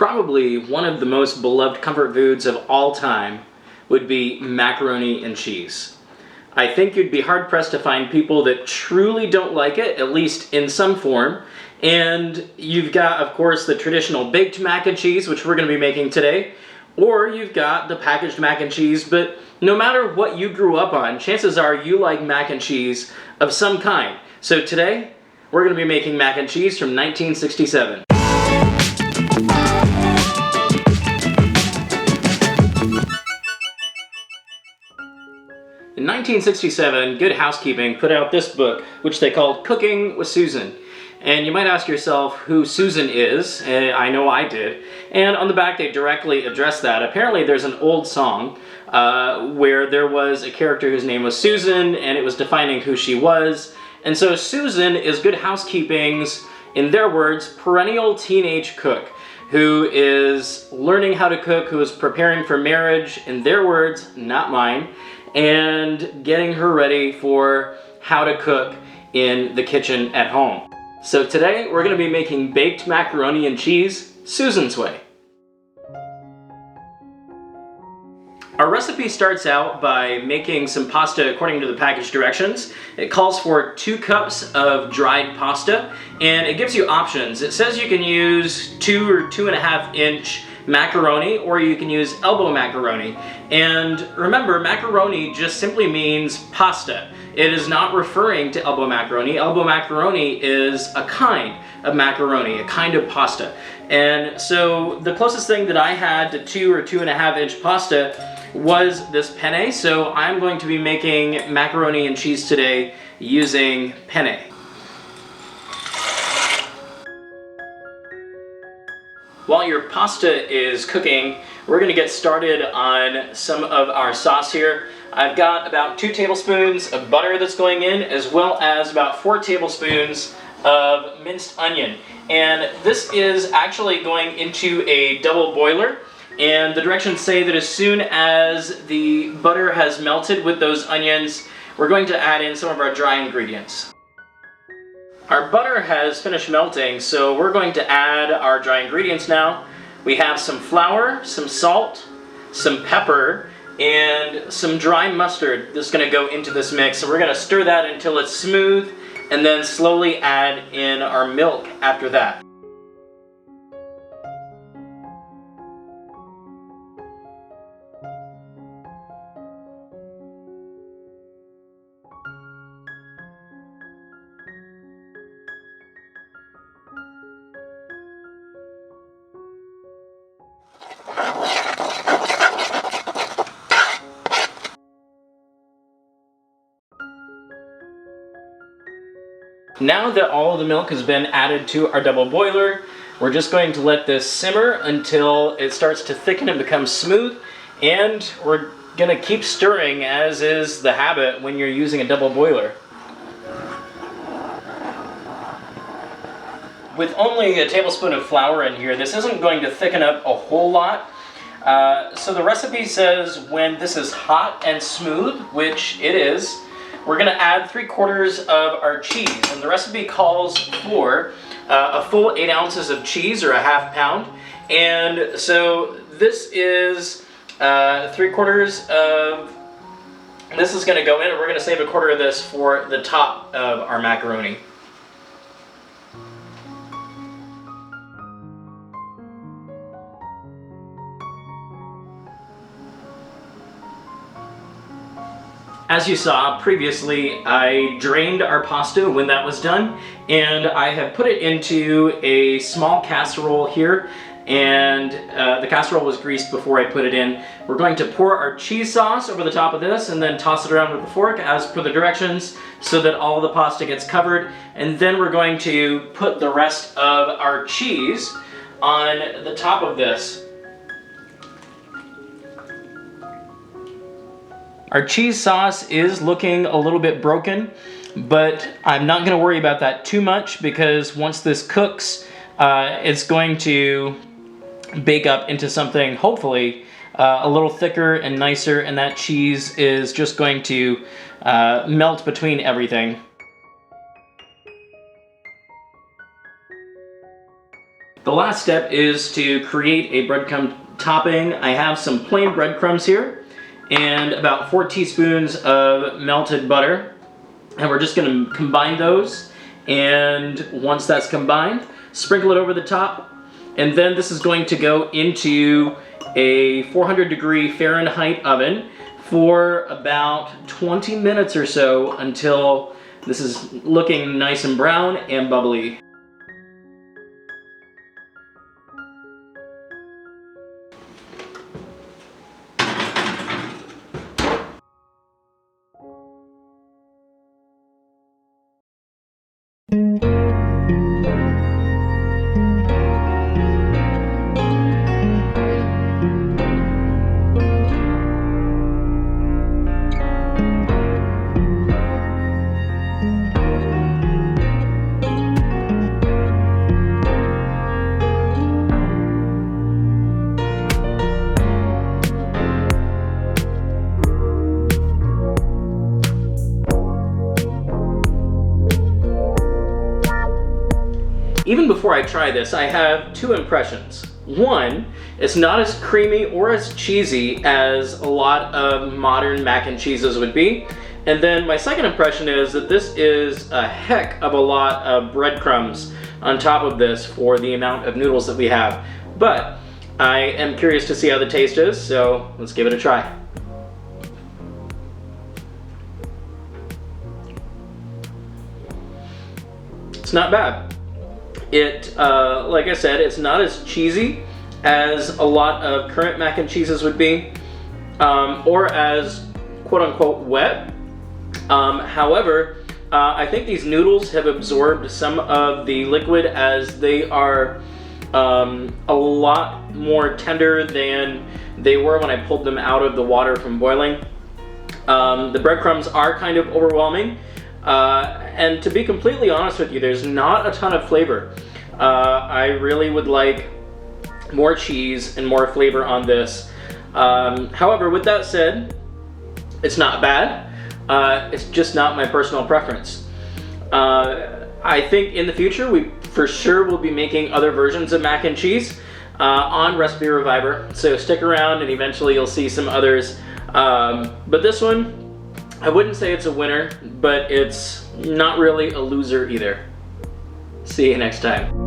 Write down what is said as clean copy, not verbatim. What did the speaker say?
probably one of the most beloved comfort foods of all time would be macaroni and cheese. I think you'd be hard-pressed to find people that truly don't like it, at least in some form. And you've got, of course, the traditional baked mac and cheese, which we're going to be making today, or you've got the packaged mac and cheese. But no matter what you grew up on, chances are you like mac and cheese of some kind. So today, we're going to be making mac and cheese from 1967. In 1967, Good Housekeeping put out this book, which they called Cooking with Susan. And you might ask yourself who Susan is. I know I did. And on the back, they directly address that. Apparently, there's an old song where there was a character whose name was Susan, and it was defining who she was. And so Susan is Good Housekeeping's, in their words, perennial teenage cook, who is learning how to cook, who is preparing for marriage, in their words, not mine, and getting her ready for how to cook in the kitchen at home. So today we're going to be making baked macaroni and cheese Susan's way. Our recipe starts out by making some pasta according to the package directions. It calls for 2 cups of dried pasta, and it gives you options. It says you can use 2 or 2.5 inch macaroni, or you can use elbow macaroni. And remember, macaroni just simply means pasta. It is not referring to elbow macaroni. Elbow macaroni is a kind of macaroni, a kind of pasta. And so the closest thing that I had to 2 or 2.5 inch pasta was this penne. So I'm going to be making macaroni and cheese today using penne. While your pasta is cooking, we're going to get started on some of our sauce here. I've got about 2 tablespoons of butter that's going in, as well as about 4 tablespoons of minced onion. And this is actually going into a double boiler. And the directions say that as soon as the butter has melted with those onions, we're going to add in some of our dry ingredients. Our butter has finished melting, so we're going to add our dry ingredients now. We have some flour, some salt, some pepper, and some dry mustard that's going to go into this mix. So we're going to stir that until it's smooth, and then slowly add in our milk after that. Now that all of the milk has been added to our double boiler, we're just going to let this simmer until it starts to thicken and become smooth, and we're going to keep stirring, as is the habit when you're using a double boiler. With only a tablespoon of flour in here, this isn't going to thicken up a whole lot. So the recipe says when this is hot and smooth, which it is, we're going to add 3/4 of our cheese. And the recipe calls for a full 8 ounces of cheese, or a half pound. And so this is 3/4 of, this is going to go in, and we're going to save 1/4 of this for the top of our macaroni. As you saw previously, I drained our pasta when that was done, and I have put it into a small casserole here, and the casserole was greased before I put it in. We're going to pour our cheese sauce over the top of this and then toss it around with a fork as per the directions so that all the pasta gets covered, and then we're going to put the rest of our cheese on the top of this. Our cheese sauce is looking a little bit broken, but I'm not going to worry about that too much, because once this cooks, it's going to bake up into something hopefully a little thicker and nicer, and that cheese is just going to melt between everything. The last step is to create a breadcrumb topping. I have some plain breadcrumbs here and about 4 teaspoons of melted butter. And we're just going to combine those. And once that's combined, sprinkle it over the top. And then this is going to go into a 400-degree Fahrenheit oven for about 20 minutes or so until this is looking nice and brown and bubbly. Even before I try this, I have 2 impressions. One, it's not as creamy or as cheesy as a lot of modern mac and cheeses would be. And then my second impression is that this is a heck of a lot of breadcrumbs on top of this for the amount of noodles that we have. But I am curious to see how the taste is, so let's give it a try. It's not bad. It, like I said, it's not as cheesy as a lot of current mac and cheeses would be, or as quote-unquote wet. However, I think these noodles have absorbed some of the liquid as they are a lot more tender than they were when I pulled them out of the water from boiling. The breadcrumbs are kind of overwhelming. And to be completely honest with you, there's not a ton of flavor. I really would like more cheese and more flavor on this. However, with that said, it's not bad. It's just not my personal preference. I think in the future we for sure will be making other versions of mac and cheese on Recipe Reviver. So stick around and eventually you'll see some others. But this one, I wouldn't say it's a winner, but it's not really a loser either. See you next time.